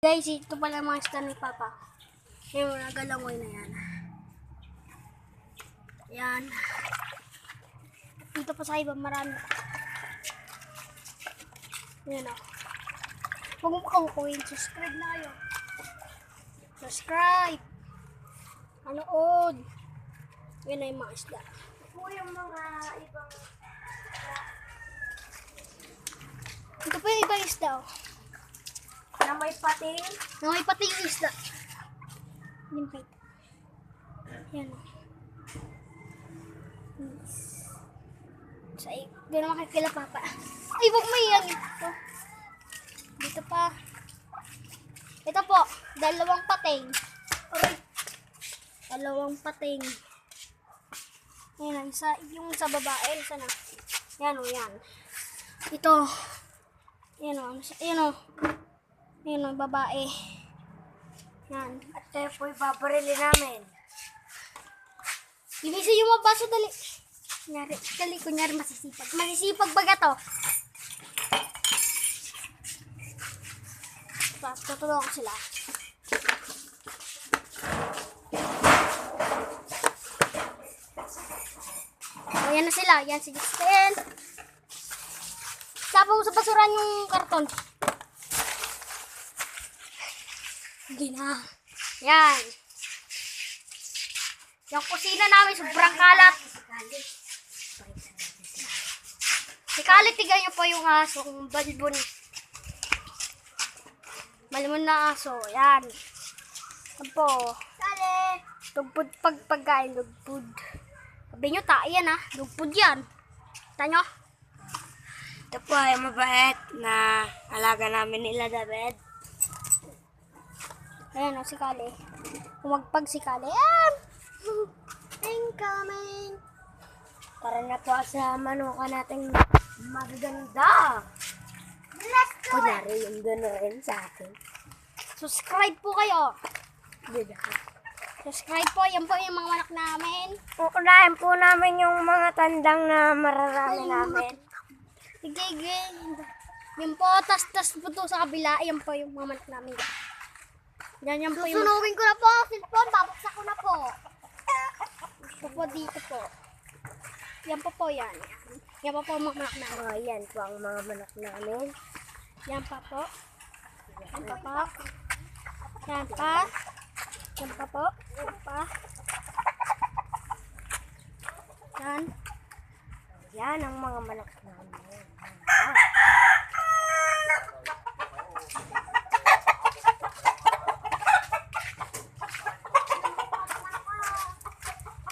Guys, ito pala mga isda ni Papa. Yung mga galangoy na yan. Yan. Dito pa sa iba, marami. Yan o. Huwag mo kakukuhin. Subscribe na kayo. Subscribe. Manood. Yan na yung mga isda. Po yung mga ibang... Ito pa yung ibang isda o. na may pating. Na may pati yung isda. Limpit. Yan o. Hindi naman kakila Papa. Ay, wag mo yan. Ito. Dito pa. Ito po. Dalawang pating. Aray. Dalawang pating. Yan. Yung sa babae. Isa na. Yan o. Yan. Ito. Yan o. Yan o. Yan o. Babae. Yan. At tayo po ibabarili namin. Bilisan yung mabaso. Dali. Kunyari masisipag. Masisipag baga to. Tutulungan ko sila. O, yan na sila. Yan si Justin. Sabaw sa basuran yung karton. Hindi na. Yan. Yung kusina namin sobrang kalat. Si Kalit, tigay nyo po yung aso, yung balbon. Balbon na aso, yan. Yan po. Kalit! Lugpud pagkain, lugpud. Sabi nyo, yan ha, lugpud yan. Kita nyo? Ito po ay mabait na alaga namin nila David. Ayan o, si Kali. Umagpag si Kali. Ayan! Incoming! Para na po sa manuka natin magaganda. Let's go! Kunyari yung gano'n sa akin. Subscribe po kayo. Diba? Subscribe po. Yan po yung mga anak namin. Pukunahin po namin yung mga tandang na mararami namin. Sige. Yan po. Tas po to sa kabila. Yan po yung mga anak namin. Yan po yung... Susunugin ko na po. Cellphone. Babaksak ko na po. Ito po dito po. Yan po yan. Yan po mga anak namin. Oh, yan po ang mga manak namin. Yan pa po. Yan pa po. Yan pa. Yan pa po. Yan pa. Yan. Yan ang mga manak namin.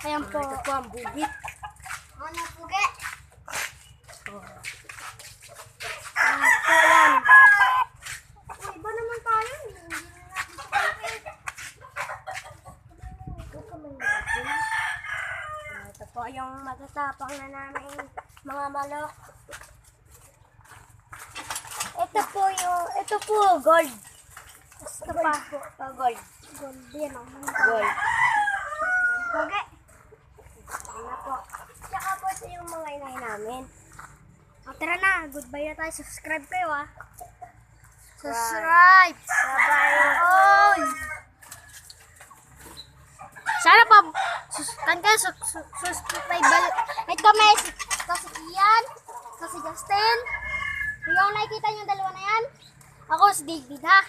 Ayan po. Ito po ang bugit. Ano pugi? Ayan po yan. Uy, iba naman tayo. Ito po yung matatapang na namin mga malok. Ito po gold. Ito pa. Gold. Gold yan o. Gold. Pugi. Ano po. Tsaka po ito yung mga inay namin. O, tara na. Goodbye na tayo. Subscribe kayo ah. Subscribe. Bye-bye. Oh. Sana pa subscribe. Ay kami. Ito si Ian. Ito si Justin. Yung nakikita niyo yung dalawa na yan. Ako si David ha.